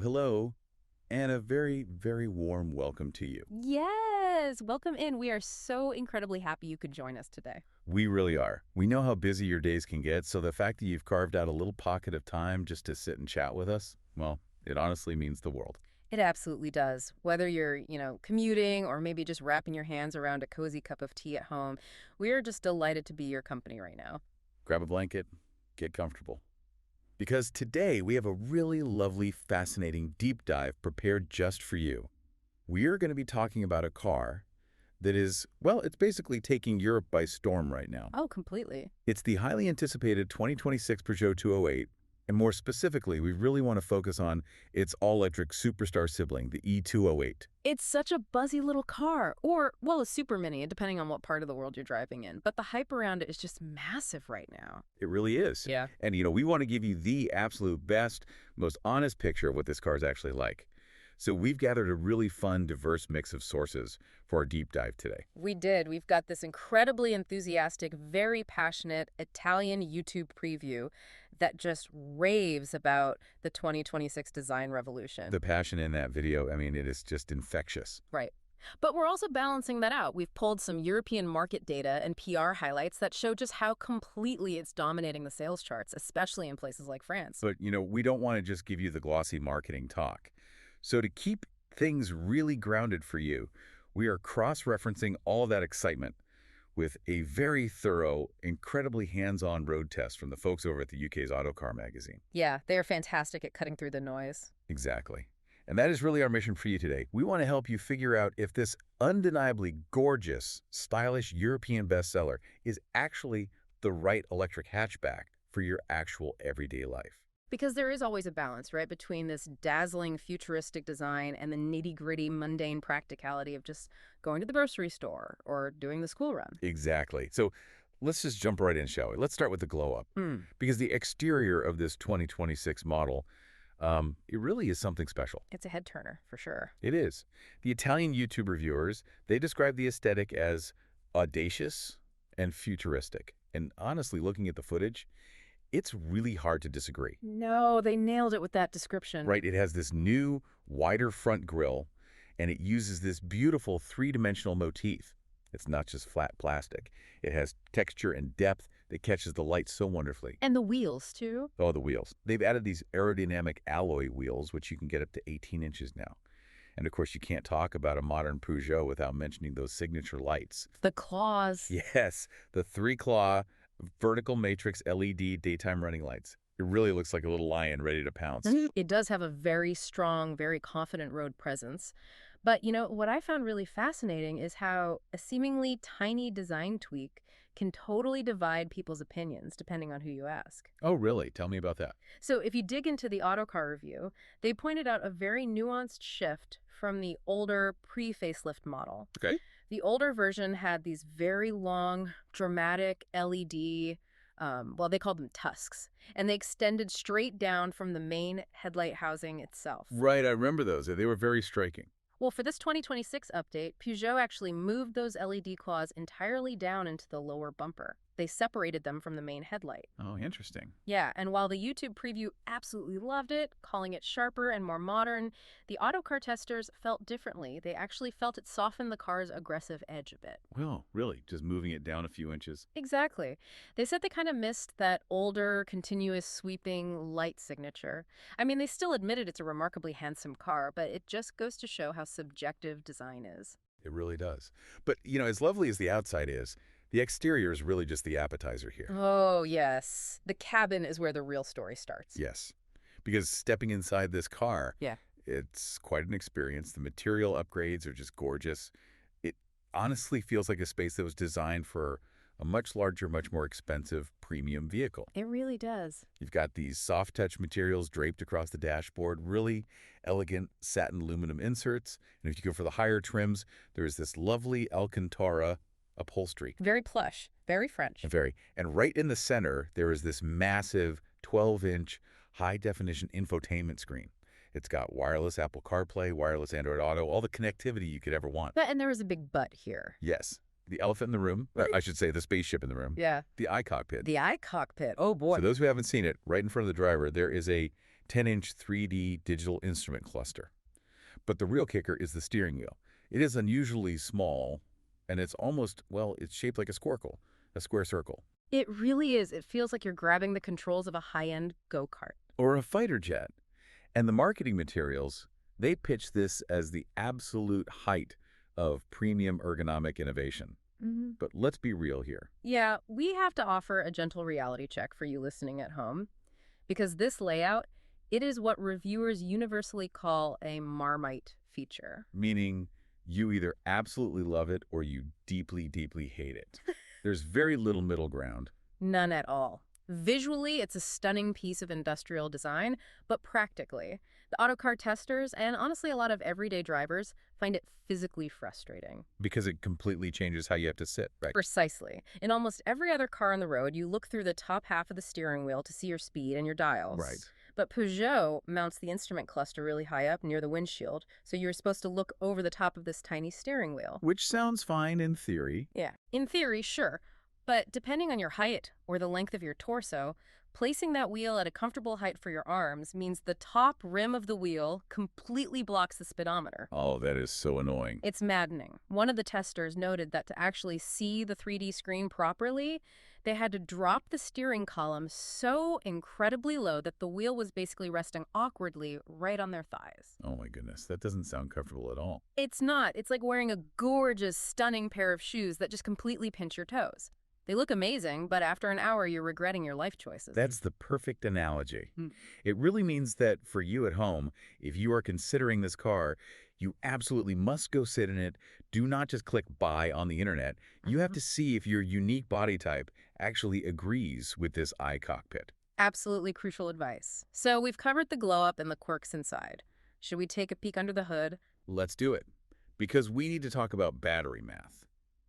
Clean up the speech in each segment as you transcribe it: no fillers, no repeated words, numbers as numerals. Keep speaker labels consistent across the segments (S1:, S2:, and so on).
S1: hello, and a very, very warm welcome to you.
S2: Yes, welcome in. We are so incredibly happy you could join us today.
S1: We really are. We know how busy your days can get, so the fact that you've carved out a little pocket of time just to sit and chat with us, well, it honestly means the world.
S2: It absolutely does. Whether you're commuting or maybe just wrapping your hands around a cozy cup of tea at home, we are just delighted to be your company right now.
S1: Grab a blanket, get comfortable. Because today we have a really lovely, fascinating deep dive prepared just for you. We're going to be talking about a car that is, well, it's basically taking Europe by storm right now.
S2: Oh, completely.
S1: It's the highly anticipated 2026 Peugeot 208, and more specifically, we really want to focus on its all-electric superstar sibling, the e-208.
S2: It's such a buzzy little car, or, well, a super mini, depending on what part of the world you're driving in. But the hype around it is just massive right now.
S1: It really is.
S2: Yeah.
S1: And, we want to give you the absolute best, most honest picture of what this car is actually like. So we've gathered a really fun, diverse mix of sources for our deep dive today.
S2: We did. We've got this incredibly enthusiastic, very passionate Italian YouTube preview that just raves about the 2026 design revolution.
S1: The passion in that video, it is just infectious.
S2: Right. But we're also balancing that out. We've pulled some European market data and PR highlights that show just how completely it's dominating the sales charts, especially in places like France.
S1: But, we don't want to just give you the glossy marketing talk. So to keep things really grounded for you, we are cross-referencing all of that excitement with a very thorough, incredibly hands-on road test from the folks over at the UK's Autocar magazine.
S2: Yeah, they're fantastic at cutting through the noise.
S1: Exactly. And that is really our mission for you today. We want to help you figure out if this undeniably gorgeous, stylish European bestseller is actually the right electric hatchback for your actual everyday life.
S2: Because there is always a balance, right, between this dazzling futuristic design and the nitty-gritty mundane practicality of just going to the grocery store or doing the school run.
S1: Exactly. So let's just jump right in, shall we? Let's start with the glow-up. Because the exterior of this 2026 model, it really is something special.
S2: It's a head-turner, for sure.
S1: It is. The Italian YouTube reviewers, they describe the aesthetic as audacious and futuristic. And honestly, looking at the footage, it's really hard to disagree.
S2: No, they nailed it with that description.
S1: Right, it has this new, wider front grille, and it uses this beautiful three-dimensional motif. It's not just flat plastic. It has texture and depth that catches the light so wonderfully.
S2: And the wheels, too.
S1: Oh, the wheels. They've added these aerodynamic alloy wheels, which you can get up to 18 inches now. And, of course, you can't talk about a modern Peugeot without mentioning those signature lights.
S2: The claws.
S1: Yes, the three-claw vertical matrix LED daytime running lights. It really looks like a little lion ready to pounce.
S2: It does have a very strong, very confident road presence. But, what I found really fascinating is how a seemingly tiny design tweak can totally divide people's opinions, depending on who you ask.
S1: Oh, really? Tell me about that.
S2: So if you dig into the Autocar review, they pointed out a very nuanced shift from the older pre-facelift model.
S1: Okay.
S2: The older version had these very long, dramatic LED, they called them tusks, and they extended straight down from the main headlight housing itself.
S1: Right, I remember those. They were very striking.
S2: Well, for this 2026 update, Peugeot actually moved those LED claws entirely down into the lower bumper. They separated them from the main headlight.
S1: Oh, interesting.
S2: Yeah, and while the YouTube preview absolutely loved it, calling it sharper and more modern, the Autocar testers felt differently. They actually felt it softened the car's aggressive edge a bit.
S1: Well, really, just moving it down a few inches.
S2: Exactly. They said they kind of missed that older, continuous, sweeping light signature. They still admitted it's a remarkably handsome car, but it just goes to show how subjective design is.
S1: It really does. But, as lovely as the outside is, the exterior is really just the appetizer here.
S2: Oh, yes. The cabin is where the real story starts.
S1: Yes. Because stepping inside this car,
S2: yeah,
S1: it's quite an experience. The material upgrades are just gorgeous. It honestly feels like a space that was designed for a much larger, much more expensive premium vehicle.
S2: It really does.
S1: You've got these soft touch materials draped across the dashboard, really elegant satin aluminum inserts. And if you go for the higher trims, there's this lovely Alcantara upholstery.
S2: Very plush, very French.
S1: Very. And right in the center, there is this massive 12-inch high-definition infotainment screen. It's got wireless Apple CarPlay, wireless Android Auto, all the connectivity you could ever want.
S2: And there was a big but here.
S1: Yes. The elephant in the room, I should say the spaceship in the room.
S2: Yeah.
S1: The iCockpit.
S2: The iCockpit. Oh, boy.
S1: So those who haven't seen it, right in front of the driver, there is a 10-inch 3D digital instrument cluster. But the real kicker is the steering wheel. It is unusually small, and it's almost, well, it's shaped like a square circle.
S2: It really is. It feels like you're grabbing the controls of a high-end go-kart.
S1: Or a fighter jet. And the marketing materials, they pitch this as the absolute height of premium ergonomic innovation. But let's be real here.
S2: Yeah, we have to offer a gentle reality check for you listening at home, because this layout, it is what reviewers universally call a Marmite feature.
S1: Meaning you either absolutely love it or you deeply, deeply hate it. There's very little middle ground.
S2: None at all. Visually, it's a stunning piece of industrial design, but practically, the autocar testers and honestly a lot of everyday drivers find it physically frustrating.
S1: Because it completely changes how you have to sit, right?
S2: Precisely. In almost every other car on the road, you look through the top half of the steering wheel to see your speed and your dials.
S1: Right.
S2: But Peugeot mounts the instrument cluster really high up near the windshield, so you're supposed to look over the top of this tiny steering wheel.
S1: Which sounds fine in theory.
S2: Yeah, in theory, sure. But depending on your height or the length of your torso, placing that wheel at a comfortable height for your arms means the top rim of the wheel completely blocks the speedometer.
S1: Oh, that is so annoying.
S2: It's maddening. One of the testers noted that to actually see the 3D screen properly, they had to drop the steering column so incredibly low that the wheel was basically resting awkwardly right on their thighs.
S1: Oh my goodness, that doesn't sound comfortable at all.
S2: It's not. It's like wearing a gorgeous, stunning pair of shoes that just completely pinch your toes. They look amazing, but after an hour, you're regretting your life choices.
S1: That's the perfect analogy.
S2: Hmm.
S1: It really means that for you at home, if you are considering this car, you absolutely must go sit in it. Do not just click buy on the internet. You have to see if your unique body type actually agrees with this iCockpit.
S2: Absolutely crucial advice. So we've covered the glow-up and the quirks inside. Should we take a peek under the hood?
S1: Let's do it, because we need to talk about battery math.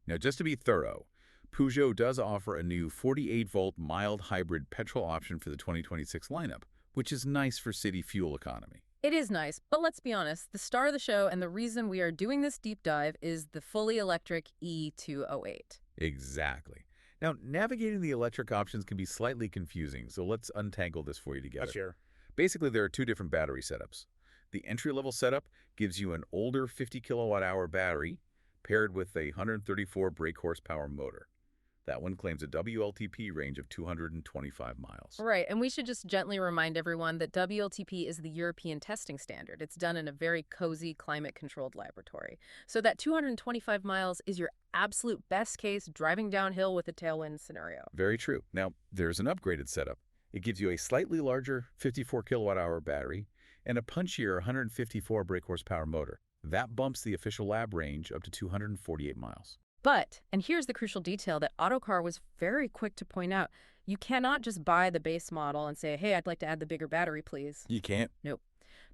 S1: Now, just to be thorough, Peugeot does offer a new 48-volt mild hybrid petrol option for the 2026 lineup, which is nice for city fuel economy.
S2: It is nice, but let's be honest, the star of the show and the reason we are doing this deep dive is the fully electric e-208.
S1: Exactly. Now, navigating the electric options can be slightly confusing, so let's untangle this for you together.
S3: Sure.
S1: Basically, there are two different battery setups. The entry-level setup gives you an older 50 kilowatt-hour battery paired with a 134 brake horsepower motor. That one claims a WLTP range of 225 miles.
S2: Right, and we should just gently remind everyone that WLTP is the European testing standard. It's done in a very cozy, climate-controlled laboratory. So that 225 miles is your absolute best case driving downhill with a tailwind scenario.
S1: Very true. Now, there's an upgraded setup. It gives you a slightly larger 54 kilowatt-hour battery and a punchier 154 brake horsepower motor. That bumps the official lab range up to 248 miles.
S2: But, and here's the crucial detail that Autocar was very quick to point out, you cannot just buy the base model and say, hey, I'd like to add the bigger battery, please.
S1: You can't?
S2: Nope.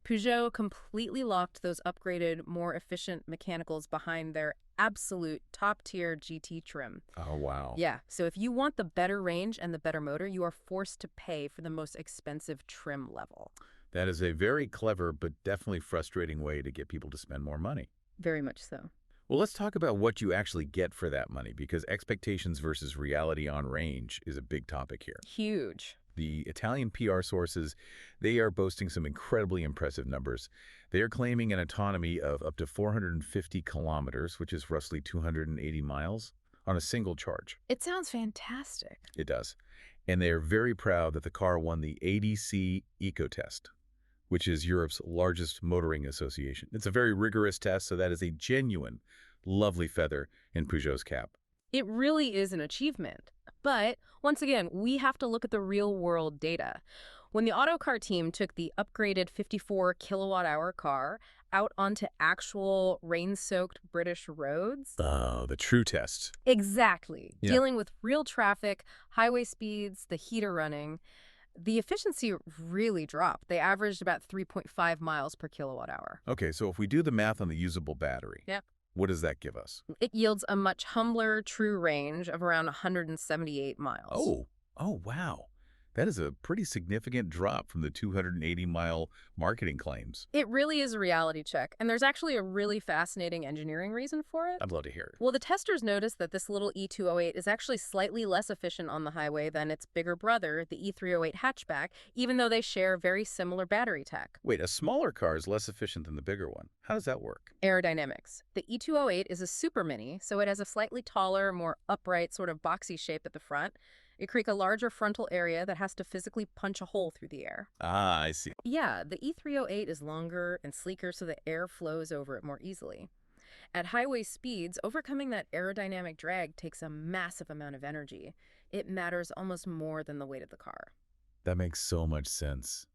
S2: Peugeot completely locked those upgraded, more efficient mechanicals behind their absolute top-tier GT trim.
S1: Oh, wow.
S2: Yeah, so if you want the better range and the better motor, you are forced to pay for the most expensive trim level.
S1: That is a very clever but definitely frustrating way to get people to spend more money.
S2: Very much so.
S1: Well, let's talk about what you actually get for that money, because expectations versus reality on range is a big topic here.
S2: Huge.
S1: The Italian PR sources, they are boasting some incredibly impressive numbers. They are claiming an autonomy of up to 450 kilometers, which is roughly 280 miles, on a single charge.
S2: It sounds fantastic.
S1: It does. And they are very proud that the car won the ADC Eco Test, which is Europe's largest motoring association. It's a very rigorous test, so that is a genuine, lovely feather in Peugeot's cap.
S2: It really is an achievement. But, once again, we have to look at the real-world data. When the Autocar team took the upgraded 54 kilowatt-hour car out onto actual rain-soaked British roads...
S1: Oh, the true test.
S2: Exactly.
S1: Yeah.
S2: Dealing with real traffic, highway speeds, the heater running... The efficiency really dropped. They averaged about 3.5 miles per kilowatt hour.
S1: Okay, so if we do the math on the usable battery,
S2: Yep.
S1: What does that give us?
S2: It yields a much humbler true range of around 178 miles.
S1: Oh, wow. That is a pretty significant drop from the 280-mile marketing claims.
S2: It really is a reality check, and there's actually a really fascinating engineering reason for it.
S1: I'd love to hear it.
S2: Well, the testers noticed that this little e-208 is actually slightly less efficient on the highway than its bigger brother, the e-308 hatchback, even though they share very similar battery tech.
S1: Wait, a smaller car is less efficient than the bigger one. How does that work?
S2: Aerodynamics. The e-208 is a super mini, so it has a slightly taller, more upright, sort of boxy shape at the front. It creates a larger frontal area that has to physically punch a hole through the air.
S1: Ah, I see.
S2: Yeah, the E308 is longer and sleeker so the air flows over it more easily. At highway speeds, overcoming that aerodynamic drag takes a massive amount of energy. It matters almost more than the weight of the car.
S1: That makes so much sense.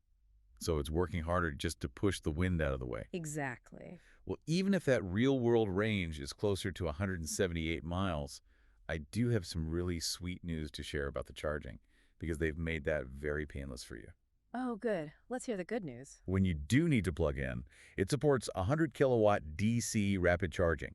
S1: So it's working harder just to push the wind out of the way.
S2: Exactly.
S1: Well, even if that real-world range is closer to 178 miles, I do have some really sweet news to share about the charging, because they've made that very painless for you.
S2: Oh, good. Let's hear the good news.
S1: When you do need to plug in, it supports 100 kilowatt DC rapid charging,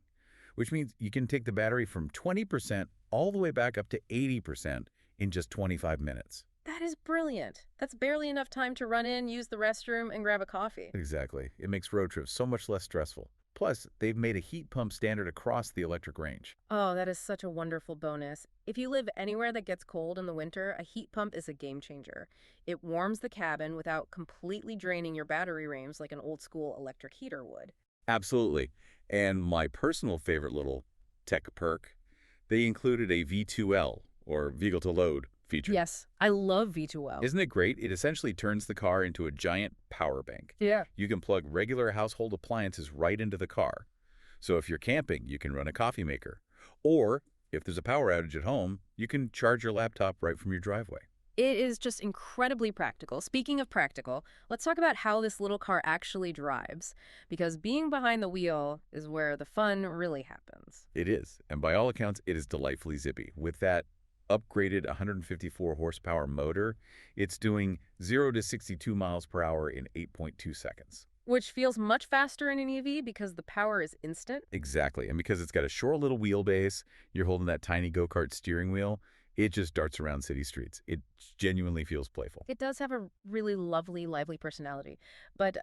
S1: which means you can take the battery from 20% all the way back up to 80% in just 25 minutes.
S2: That is brilliant. That's barely enough time to run in, use the restroom, and grab a coffee.
S1: Exactly. It makes road trips so much less stressful. Plus, they've made a heat pump standard across the electric range.
S2: Oh, that is such a wonderful bonus. If you live anywhere that gets cold in the winter, a heat pump is a game changer. It warms the cabin without completely draining your battery range like an old school electric heater would.
S1: Absolutely. And my personal favorite little tech perk, they included a V2L, or vehicle to load, feature.
S2: Yes, I love V2L.
S1: Isn't it great? It essentially turns the car into a giant power bank.
S2: Yeah.
S1: You can plug regular household appliances right into the car. So if you're camping, you can run a coffee maker. Or if there's a power outage at home, you can charge your laptop right from your driveway.
S2: It is just incredibly practical. Speaking of practical, let's talk about how this little car actually drives, because being behind the wheel is where the fun really happens.
S1: It is. And by all accounts, it is delightfully zippy. With that upgraded 154 horsepower motor, it's doing 0 to 62 miles per hour in 8.2 seconds.
S2: Which feels much faster in an EV because the power is instant.
S1: Exactly. And because it's got a short little wheelbase, you're holding that tiny go-kart steering wheel, it just darts around city streets. It genuinely feels playful.
S2: It does have a really lovely, lively personality. But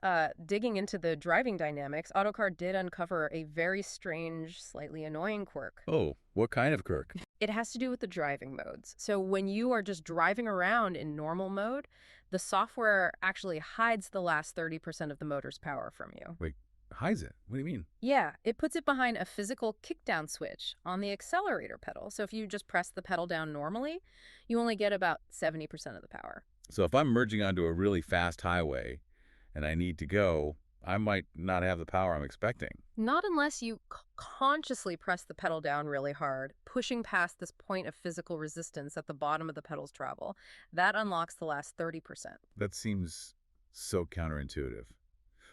S2: digging into the driving dynamics, Autocar did uncover a very strange, slightly annoying quirk.
S1: Oh, what kind of quirk?
S2: It has to do with the driving modes. So when you are just driving around in normal mode, the software actually hides the last 30% of the motor's power from you.
S1: Wait, hides it? What do you mean?
S2: Yeah, it puts it behind a physical kickdown switch on the accelerator pedal. So if you just press the pedal down normally, you only get about 70% of the power.
S1: So if I'm merging onto a really fast highway and I need to go, I might not have the power I'm expecting.
S2: Not unless you consciously press the pedal down really hard, pushing past this point of physical resistance at the bottom of the pedal's travel. That unlocks the last 30%.
S1: That seems so counterintuitive.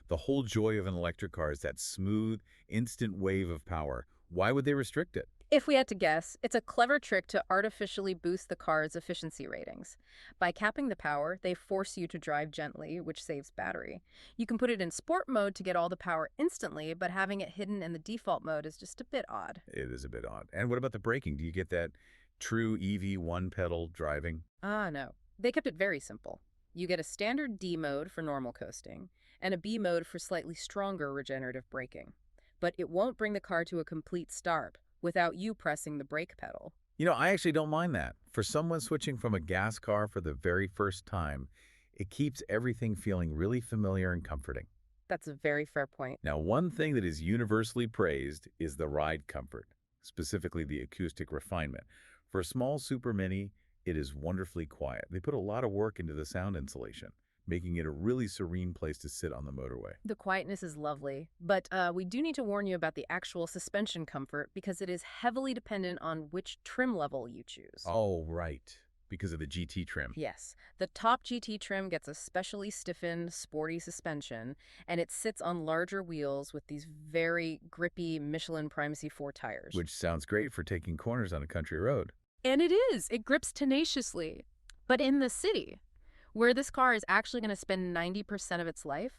S1: The whole joy of an electric car is that smooth, instant wave of power. Why would they restrict it?
S2: If we had to guess, it's a clever trick to artificially boost the car's efficiency ratings. By capping the power, they force you to drive gently, which saves battery. You can put it in sport mode to get all the power instantly, but having it hidden in the default mode is just a bit odd.
S1: It is a bit odd. And what about the braking? Do you get that true EV one-pedal driving?
S2: No. They kept it very simple. You get a standard D mode for normal coasting, and a B mode for slightly stronger regenerative braking. But it won't bring the car to a complete stop without you pressing the brake pedal.
S1: You know, I actually don't mind that. For someone switching from a gas car for the very first time, it keeps everything feeling really familiar and comforting.
S2: That's a very fair point.
S1: Now, one thing that is universally praised is the ride comfort, specifically the acoustic refinement. For a small Super Mini, it is wonderfully quiet. They put a lot of work into the sound insulation, making it a really serene place to sit on the motorway.
S2: The quietness is lovely, but we do need to warn you about the actual suspension comfort because it is heavily dependent on which trim level you choose.
S1: Oh, right. Because of the GT trim.
S2: Yes, the top GT trim gets a specially stiffened, sporty suspension, and it sits on larger wheels with these very grippy Michelin Primacy 4 tires.
S1: Which sounds great for taking corners on a country road.
S2: And it is. It grips tenaciously. But in the city, where this car is actually going to spend 90% of its life,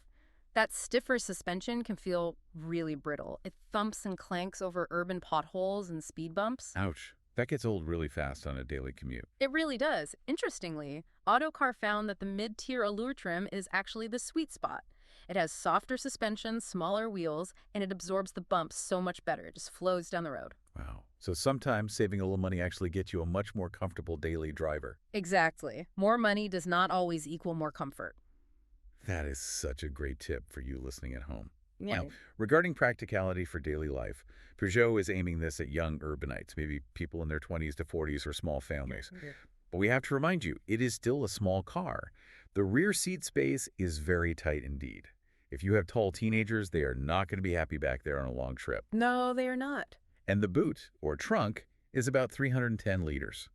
S2: that stiffer suspension can feel really brittle. It thumps and clanks over urban potholes and speed bumps.
S1: Ouch. That gets old really fast on a daily commute.
S2: It really does. Interestingly, Autocar found that the mid-tier Allure trim is actually the sweet spot. It has softer suspension, smaller wheels, and it absorbs the bumps so much better. It just flows down the road.
S1: Wow. So sometimes saving a little money actually gets you a much more comfortable daily driver.
S2: Exactly. More money does not always equal more comfort.
S1: That is such a great tip for you listening at home.
S2: Yeah.
S1: Now, regarding practicality for daily life, Peugeot is aiming this at young urbanites, maybe people in their 20s to 40s or small families.
S2: Yeah.
S1: But we have to remind you, it is still a small car. The rear seat space is very tight indeed. If you have tall teenagers, they are not going to be happy back there on a long trip.
S2: No, they are not.
S1: And the boot, or trunk, is about 310 liters.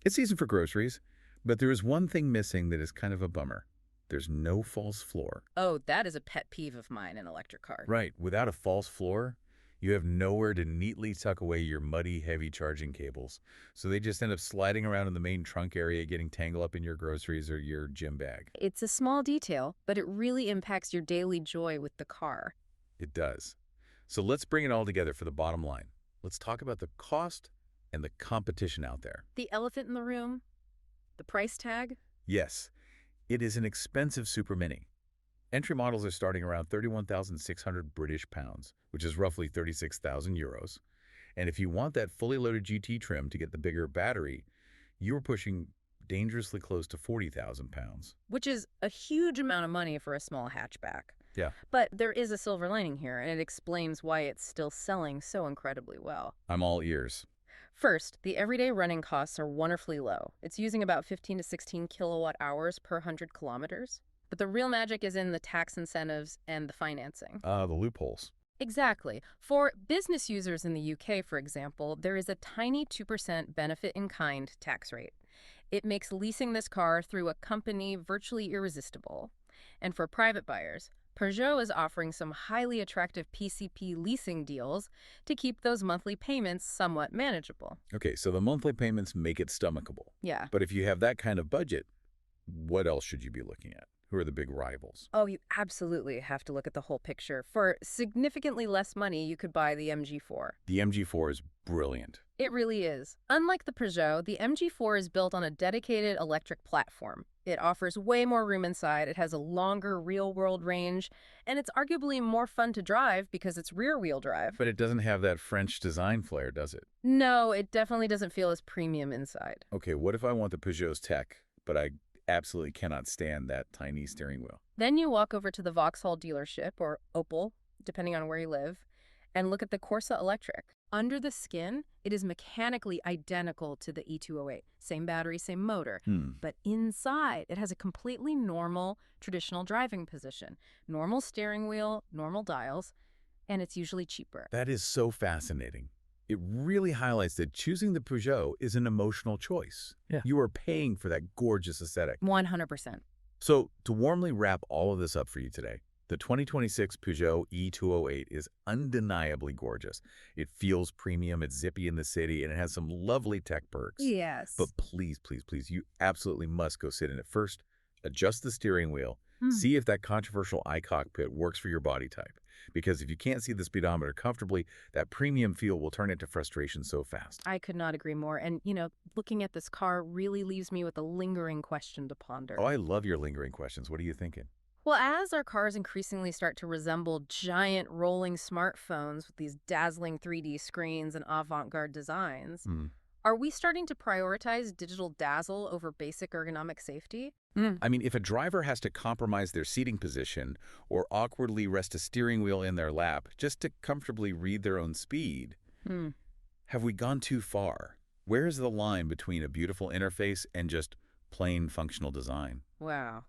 S1: It's decent for groceries, but there is one thing missing that is kind of a bummer. There's no false floor.
S2: Oh, that is a pet peeve of mine in electric cars.
S1: Right, without a false floor, you have nowhere to neatly tuck away your muddy, heavy charging cables. So they just end up sliding around in the main trunk area, getting tangled up in your groceries or your gym bag.
S2: It's a small detail, but it really impacts your daily joy with the car.
S1: It does. So let's bring it all together for the bottom line. Let's talk about the cost and the competition out there.
S2: The elephant in the room? The price tag?
S1: Yes, it is an expensive Super Mini. Entry models are starting around 31,600 British pounds, which is roughly 36,000 euros. And if you want that fully loaded GT trim to get the bigger battery, you're pushing dangerously close to 40,000 pounds.
S2: Which is a huge amount of money for a small hatchback.
S1: Yeah.
S2: But there is a silver lining here, and it explains why it's still selling so incredibly well.
S1: I'm all ears.
S2: First, the everyday running costs are wonderfully low. It's using about 15 to 16 kilowatt hours per 100 kilometers. But the real magic is in the tax incentives and the financing.
S1: The loopholes.
S2: Exactly. For business users in the UK, for example, there is a tiny 2% benefit-in-kind tax rate. It makes leasing this car through a company virtually irresistible. And for private buyers, Peugeot is offering some highly attractive PCP leasing deals to keep those monthly payments somewhat manageable.
S1: Okay, so the monthly payments make it stomachable.
S2: Yeah.
S1: But if you have that kind of budget, what else should you be looking at? Who are the big rivals?
S2: Oh, you absolutely have to look at the whole picture. For significantly less money, you could buy the MG4.
S1: The MG4 is brilliant.
S2: It really is. Unlike the Peugeot, the MG4 is built on a dedicated electric platform. It offers way more room inside, it has a longer real-world range, and it's arguably more fun to drive because it's rear-wheel drive.
S1: But it doesn't have that French design flair, does it?
S2: No, it definitely doesn't feel as premium inside.
S1: Okay, what if I want the Peugeot's tech, but I absolutely cannot stand that tiny steering wheel?
S2: Then you walk over to the Vauxhall dealership, or Opel, depending on where you live, and look at the Corsa Electric. Under the skin, it is mechanically identical to the e-208. Same battery, same motor. But inside, it has a completely normal, traditional driving position. Normal steering wheel, normal dials, and it's usually cheaper.
S1: That is so fascinating. It really highlights that choosing the Peugeot is an emotional choice.
S2: Yeah.
S1: You are paying for that gorgeous aesthetic.
S2: 100%.
S1: So, to warmly wrap all of this up for you today, the 2026 Peugeot e-208 is undeniably gorgeous. It feels premium, it's zippy in the city, and it has some lovely tech perks.
S2: Yes.
S1: But please, please, please, you absolutely must go sit in it first. Adjust the steering wheel. See if that controversial iCockpit works for your body type. Because if you can't see the speedometer comfortably, that premium feel will turn into frustration so fast.
S2: I could not agree more. And, looking at this car really leaves me with a lingering question to ponder.
S1: Oh, I love your lingering questions. What are you thinking?
S2: Well, as our cars increasingly start to resemble giant rolling smartphones with these dazzling 3D screens and avant-garde designs, are we starting to prioritize digital dazzle over basic ergonomic safety?
S1: I mean, if a driver has to compromise their seating position or awkwardly rest a steering wheel in their lap just to comfortably read their own speed, have we gone too far? Where is the line between a beautiful interface and just plain functional design?
S2: Wow.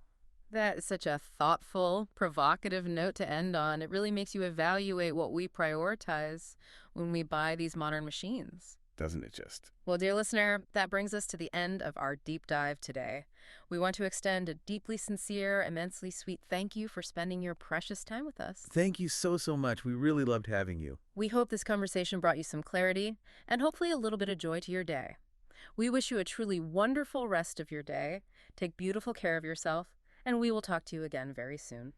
S2: That is such a thoughtful, provocative note to end on. It really makes you evaluate what we prioritize when we buy these modern machines.
S1: Doesn't it just?
S2: Well, dear listener, that brings us to the end of our deep dive today. We want to extend a deeply sincere, immensely sweet thank you for spending your precious time with us.
S1: Thank you so, so much. We really loved having you.
S2: We hope this conversation brought you some clarity and hopefully a little bit of joy to your day. We wish you a truly wonderful rest of your day. Take beautiful care of yourself, and we will talk to you again very soon.